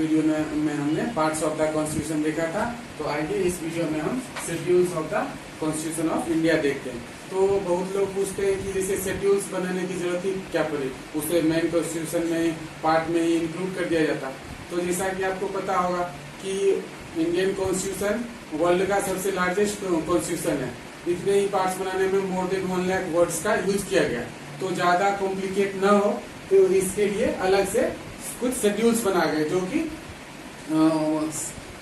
Video में हमने parts of the constitution देखा था। तो आइए इस वीडियो में हम schedules of the constitution of India देखते हैं। तो बहुत लोग पूछते हैं कि जैसे शेड्यूल्स बनाने की जरूरत ही क्या पड़ी, उसे मेन कॉन्स्टिट्यूशन में पार्ट में ही इंक्लूड कर दिया जाता। तो जैसा कि आपको पता होगा कि इंडियन कॉन्स्टिट्यूशन वर्ल्ड का सबसे लार्जेस्ट कॉन्स्टिट्यूशन है। इतने ही पार्ट्स बनाने में मोर देन 1 लाख वर्ड्स का यूज किया गया। तो ज्यादा कॉम्प्लिकेट न हो तो इसके लिए अलग से कुछ शेड्यूल्स बना गए, जो कि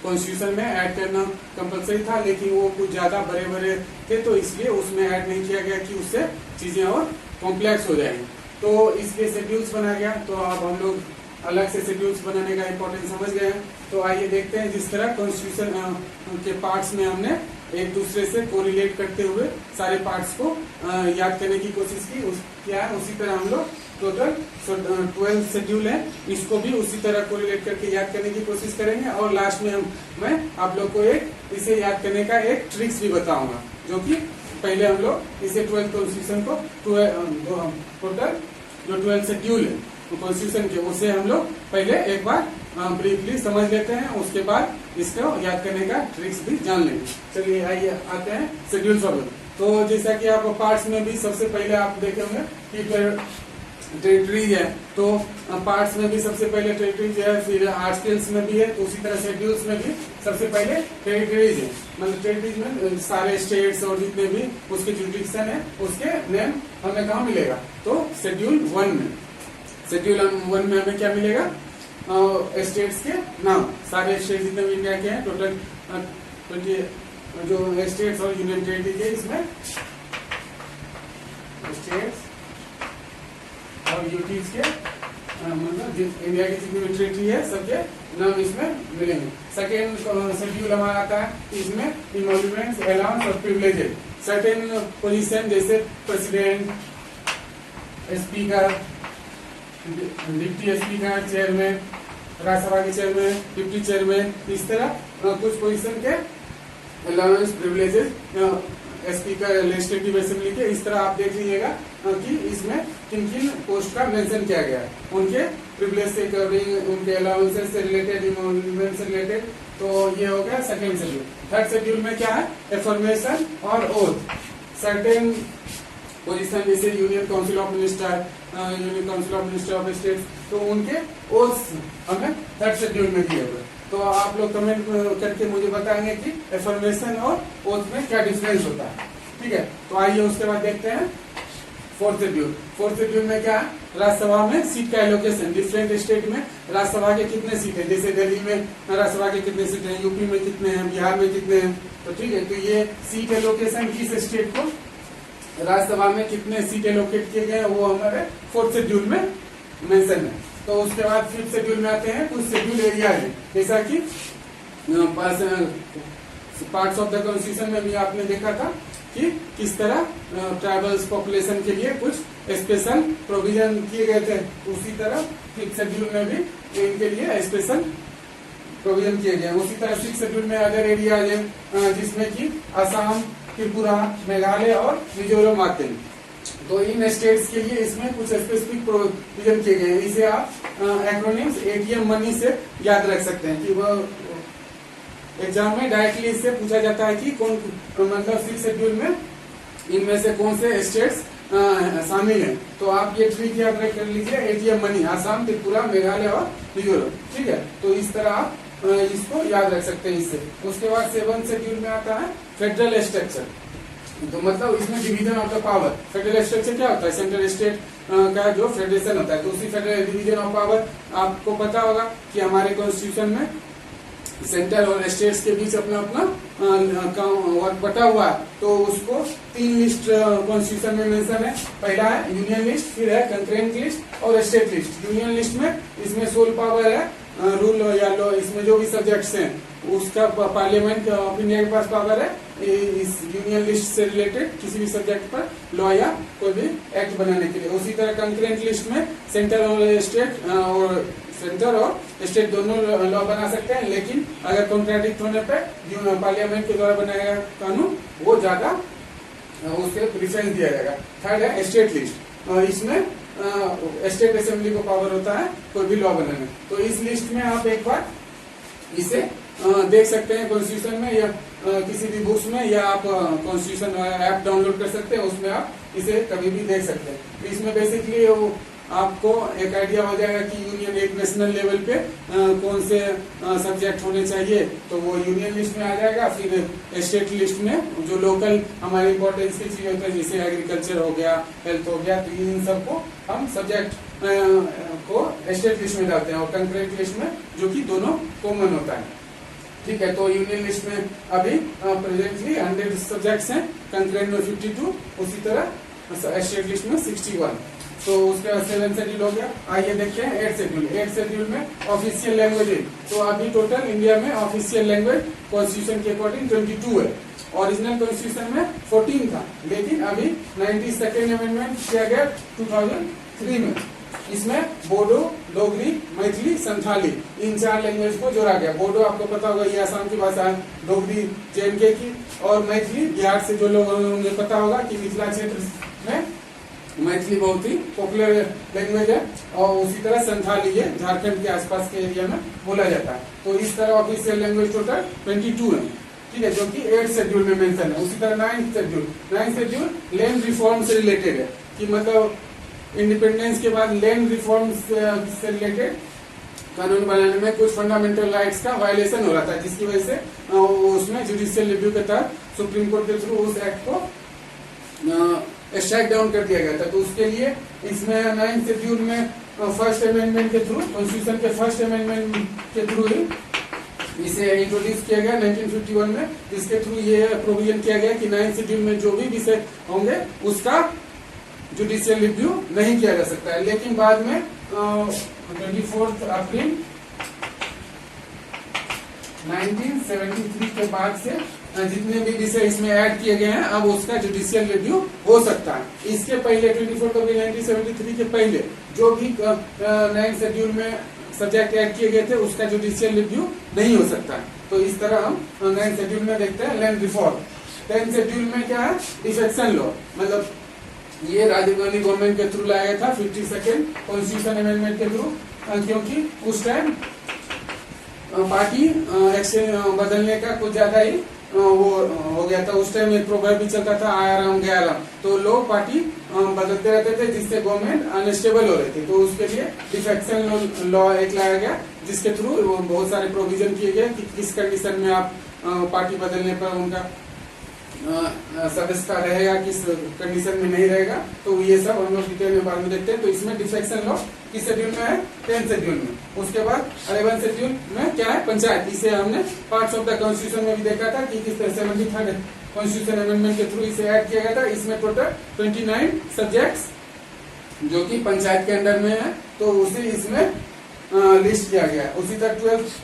कॉन्स्टिट्यूशन में ऐड करना कंपलसरी था, लेकिन वो कुछ ज्यादा बड़े बड़े थे तो इसलिए उसमें ऐड नहीं किया गया कि उससे चीजें और कॉम्प्लेक्स हो जाएंगी। तो इसलिए शेड्यूल्स बना गया। तो अब हम लोग अलग से शेड्यूल्स बनाने का इम्पोर्टेंस समझ गए हैं। तो आइए देखते हैं जिस तरह कॉन्स्टिट्यूशन के पार्ट्स में हमने एक दूसरे से कोरिलेट करते हुए सारे पार्ट्स को याद करने की कोशिश की। क्या है उसी तरह हम लोग टोटल 12 शेड्यूल है, इसको भी उसी तरह कोरिलेट करके याद करने की कोशिश करेंगे। और लास्ट में मैं आप लोग को एक इसे याद करने का एक ट्रिक्स भी बताऊंगा, जो कि पहले हम लोग इसे 12 कॉन्स्टिट्यूशन को टोटल जो 12 शेड्यूल है कॉन्स्टिट्यूशन के, उसे हम लोग पहले एक बार ब्रीफली समझ लेते हैं, उसके बाद इसको याद करने का ट्रिक्स भी जान लेंगे। चलिए आइए आते हैं शेड्यूल्स ऑफ। तो जैसा कि आप पार्ट्स में भी सबसे पहले आप देखे होंगे कि टेरिटरीज है, तो पार्ट्स में भी सबसे पहले टेरिटरीज है, फिर आर्टिकल्स में भी है, तो उसी तरह शेड्यूल्स में भी सबसे पहले टेरिटरीज है। मतलब टेरिटरीज में सारे स्टेट्स और जितने भी उसके जुरिडिक्शन है उसके नेम हमें कहाँ मिलेगा, तो शेड्यूल 1 में। शेड्यूल 1 में हमें क्या मिलेगा, स्टेट्स के नाम, सारे स्टेट जितने भी इंडिया के हैं टोटल 20 जो स्टेट्स और यूनियन टेरिटरी है, इसमें स्टेट्स और यूटीज के मतलब इंडिया की जितनी भी टेरिटरी है सबके नाम इसमें मिलेंगे। सेकेंड शेड्यूल हमारा आता है, इसमें इमोल्यूमेंट्स, अलाउंस और प्रिविलेजेस, सर्टेन पोजीशन जैसे president, speaker, deputy speaker, chairman, Rajya Sabha के चेयरमैन, डिप्टी चेयरमैन, इस तरह कुछ पोजीशन के allowance, privileges, speaker legislative assembly के, इस तरह आप देख लीजिएगा कि इसमें किन किन पोस्ट का मेंशन किया गया है, उनके प्रिविलेज से कवरिंग, उनके अलाउंसेस से रिलेटेड, इमोल्यूमेंट से रिलेटेड। तो ये हो गया सेकेंड शेड्यूल। थर्ड शेड्यूल में क्या है, एफर्मेशन और ओथ, सर्टेन पोजीशन जैसे union council of minister, union council of minister of state, तो उनके ओथ हमें थर्ड शेड्यूल में दिए हुए। तो आप लोग कमेंट करके मुझे बताएंगे कि एफर्मेशन और ओथ में क्या डिफरेंस होता है, ठीक है। तो आइए उसके बाद देखते हैं फोर्थ शेड्यूल। फोर्थ शेड्यूल में क्या है, राज्यसभा में सीट का एलोकेशन, डिफरेंट स्टेट में राज्यसभा के कितने सीट है, जैसे दिल्ली में राज्यसभा के कितने सीट है, यूपी में कितने हैं, बिहार में कितने हैं, तो ठीक है। तो ये सीट एलोकेशन किस स्टेट को राज्यसभा में कितने सीट एलोकेट किए गए वो हमारे फोर्थ शेड्यूल में मेंशन है। तो उसके बाद फिफ्थ शेड्यूल में आते हैं कुछ शेड्यूल एरिया है, जैसा कि पार्ट्स ऑफ द कॉन्स्टिट्यूशन में भी आपने देखा था कि किस तरह ट्राइबल्स पॉपुलेशन के लिए कुछ स्पेशल प्रोविजन किए गए थे, उसी तरह फिफ्थ शेड्यूल में भी इनके लिए स्पेशल प्रोविजन किए गए। उसी तरह सिक्स शेड्यूल में अदर एरिया है, जिसमें कि असम, त्रिपुरा, मेघालय और मिजोरम आते हैं। तो इन स्टेट्स के लिए इसमें कुछ स्पेसिफिक प्रोविजन किए गए हैं। इसे आप एक्रोनिम्स ATM मनी से याद रख सकते हैं कि वह एग्जाम में डायरेक्टली इससे पूछा जाता है कि कौन मतलब सिक्स शेड्यूल में इनमें से कौन से स्टेट्स शामिल हैं। तो आप ये ट्रिक याद कर लीजिए, ATM मनी, असम, त्रिपुरा, मेघालय और मिजोरम, ठीक है। तो इस तरह आप इसको याद रख सकते हैं इससे। उसके बाद सेवंथ शेड्यूल में आता है फेडरल स्ट्रक्चर। तो मतलब इसमें division of the power. Federal structure क्या होता है, सेंट्रल स्टेट का जो फेडरेशन होता है, तो उसी फेडरल डिवीजन ऑफ पावर। आपको पता होगा कि हमारे कॉन्स्टिट्यूशन में सेंट्रल और स्टेट्स के बीच अपना अपना बटा हुआ है। तो उसको 3 लिस्ट कॉन्स्टिट्यूशन में मेंशन है। पहला है यूनियन लिस्ट, फिर है कंकरेंट लिस्ट और स्टेट लिस्ट। यूनियन लिस्ट में इसमें सोल पावर है, रूल या लॉ, इसमें जो भी सब्जेक्ट्स हैं उसका पार्लियामेंट ऑफ इंडिया के पास पावर है इस यूनियन लिस्ट से रिलेटेड किसी भी सब्जेक्ट पर लॉ या कोई भी एक्ट बनाने के लिए। उसी तरह कंकरेंट लिस्ट में सेंटर और स्टेट दोनों लॉ बना सकते हैं, लेकिन अगर कॉन्ट्राडिक्ट होने पर जो पार्लियामेंट के द्वारा बनाया गया कानून वो ज्यादा उसके प्रेफरेंस दिया जाएगा। थर्ड है स्टेट लिस्ट, इसमें स्टेट असेंबली को पावर होता है कोई भी लॉ बनाने। तो इस लिस्ट में आप एक बार इसे देख सकते हैं कॉन्स्टिट्यूशन में या किसी भी बुक्स में, या आप कॉन्स्टिट्यूशन ऐप डाउनलोड कर सकते हैं, उसमें आप इसे कभी भी देख सकते हैं। तो इसमें बेसिकली आपको एक आइडिया हो जाएगा कि यूनियन एक नेशनल लेवल पे कौन से सब्जेक्ट होने चाहिए, तो वो यूनियन लिस्ट में आ जाएगा। फिर स्टेट लिस्ट में जो लोकल हमारे इंपॉर्टेंस की चीजें होती है, जैसे एग्रीकल्चर हो गया, हेल्थ हो गया, तो इन सबको हम सब्जेक्ट को स्टेट लिस्ट में डालते हैं, और कंकरेंट लिस्ट में जो कि दोनों कॉमन होता है। ठीक है, तो यूनियन लिस्ट में अभी प्रेजेंटली 100 सब्जेक्ट्स हैं, कंकरेंट में 52, उसी तरह स्टेट लिस्ट में 61। तो उसके बाद 7 शेड्यूल हो गया। आइए देखते हैं 8 शेड्यूल। 8 शेड्यूल में ऑफिशियल लैंग्वेज। तो अभी टोटल इंडिया में ऑफिशियल लैंग्वेज कॉन्स्टिट्यूशन के अकॉर्डिंग 22 है। ओरिजिनल कॉन्स्टिट्यूशन में 14 था, लेकिन अभी 92nd अमेंडमेंट किया गया 2003 में। इसमें बोडो, डोगरी, मैथिली, संथाली, इन 4 लैंग्वेज को जोड़ा गया। बोडो आपको पता होगा ये आसाम की भाषा है, डोगरी JNK की, और मैथिली बिहार से जो लोग होंगे पता होगा कि मिथिला क्षेत्र में मैथिली बहुत ही पॉपुलर लैंग्वेज है, और उसी तरह संथाली ये झारखंड के आसपास के एरिया में बोला जाता है। तो इस तरह ऑफिशियल लैंग्वेज टोटल 22 है, ठीक है, जो कि 8 शेड्यूल में मेंशन है। उसी तरह 9th शेड्यूल लैंड रिफॉर्म से रिलेटेड है, कि मतलब इंडिपेंडेंस के बाद लैंड रिफॉर्म से रिलेटेड कानून बनाने में कुछ फंडामेंटल राइट्स का वायलेशन हो रहा था, जिसकी वजह से उसमें जुडिशियल रिव्यू के तहत सुप्रीम कोर्ट के थ्रू उस एक्ट को स्ट्राइक डाउन कर दिया गया था। तो उसके लिए इसमें 9th शेड्यूल में फर्स्ट अमेंडमेंट के थ्रू, कॉन्स्टिट्यूशन के फर्स्ट अमेंडमेंट के थ्रू ही इसे इंट्रोड्यूस किया गया 1951 में, जिसके थ्रू ये प्रोविजन किया गया कि 9th शेड्यूल में जो भी विषय होंगे उसका जुडिशियल रिव्यू नहीं किया जा सकता है। लेकिन बाद में 24 अप्रैल 1973 के बाद से जितने भी विषय इसमें ऐड किए गए हैं, अब उसका जुडिशियल रिव्यू हो सकता है। इसके पहले 24 अप्रैल 1973 के पहले जो भी 9th शेड्यूल में सब्जेक्ट ऐड किए गए थे, उसका जुडिशियल रिव्यू नहीं हो सकता है। तो इस तरह हम 9th शेड्यूल में देखते हैं लैंड रिफॉर्म। 10th शेड्यूल में क्या है, डिफेक्शन लॉ, मतलब ये राजीव गांधी गवर्नमेंट के थ्रू लाया गया था 52nd कॉन्स्टिट्यूशन अमेंडमेंट के थ्रू, क्योंकि उस टाइम पार्टी एक्शन बदलने का कुछ ज्यादा ही वो हो गया था। उस टाइम एक प्रोवर्ब भी चलता था, आया राम गया राम, तो लोग पार्टी बदलते रहते थे, जिससे गवर्नमेंट अनस्टेबल हो रही थी। तो उसके लिए डिफेक्शन लॉ एक लाया गया, जिसके थ्रू बहुत सारे प्रोविजन किए गए कि किस कंडीशन में आप पार्टी बदलने पर उनका सदस्यता रहेगा, किस कंडीशन में नहीं रहेगा। तो ये सब हम लोग डिटेल में बाद में देखते हैं। तो इसमें डिफेक्शन लॉ किस शेड्यूल में है, 10th शेड्यूल में। उसके बाद 11th शेड्यूल में क्या है, पंचायत। इसे हमने पार्ट्स ऑफ द कॉन्स्टिट्यूशन में भी देखा था कि किस तरह 73rd कॉन्स्टिट्यूशन अमेंडमेंट के थ्रू इसे ऐड किया गया था। इसमें टोटल 29 सब्जेक्ट्स जो कि पंचायत के अंडर में है, तो उसे इसमें लिस्ट किया गया। उसी तरह 12th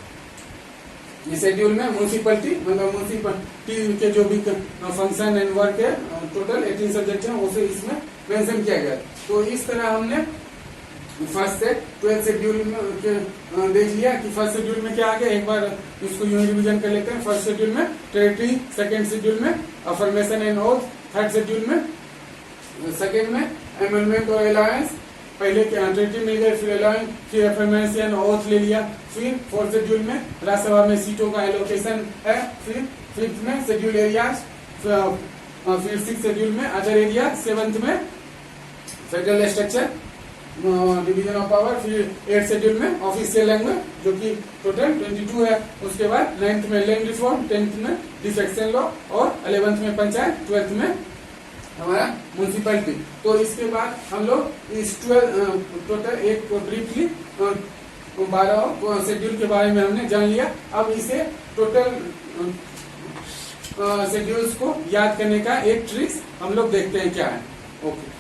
शेड्यूल में म्यूनिसिपैलिटी, मतलब म्यूनिसिपैलिटी के जो भी फंक्शन एंड वर्क है, टोटल 18 सब्जेक्ट है, उसे इसमें मेंशन किया गया। तो इस तरह हमने फर्स्ट से 12th शेड्यूल में देख लिया कि फर्स्ट शेड्यूल में क्या आ गया। एक बार इसको यूं रिविजन कर लेते हैं। फर्स्ट शेड्यूल में टेरिटरी, सेकंड शेड्यूल में affirmation and oath, third schedule में सेकंड में अमेंडमेंट और अलायंस, पहले टेरिटरी मिल गए, फिर अलायंस, फिर अफर्मेशन ओथ ले लिया। फिर फोर्थ शेड्यूल में राज्यसभा में सीटों का एलोकेशन है। फिर फिफ्थ में शेड्यूल एरियाज, फिर 6th शेड्यूल में अदर एरिया, 7th में federal structure, division of power. फिर 8th शेड्यूल में ऑफिशियल लैंग्वेज जो कि टोटल 22 है। उसके बाद 9th में लैंड रिफॉर्म, 10th में डिफेक्शन लॉ, और 11th में पंचायत, 12th में हमारा म्यूनिसिपैलिटी। तो इसके बाद हम लोग इस 12 टोटल एक ब्रीफली 12 शेड्यूल के बारे में हमने जान लिया। अब इसे टोटल शेड्यूल्स को याद करने का एक ट्रिक्स हम लोग देखते हैं क्या है। ओके।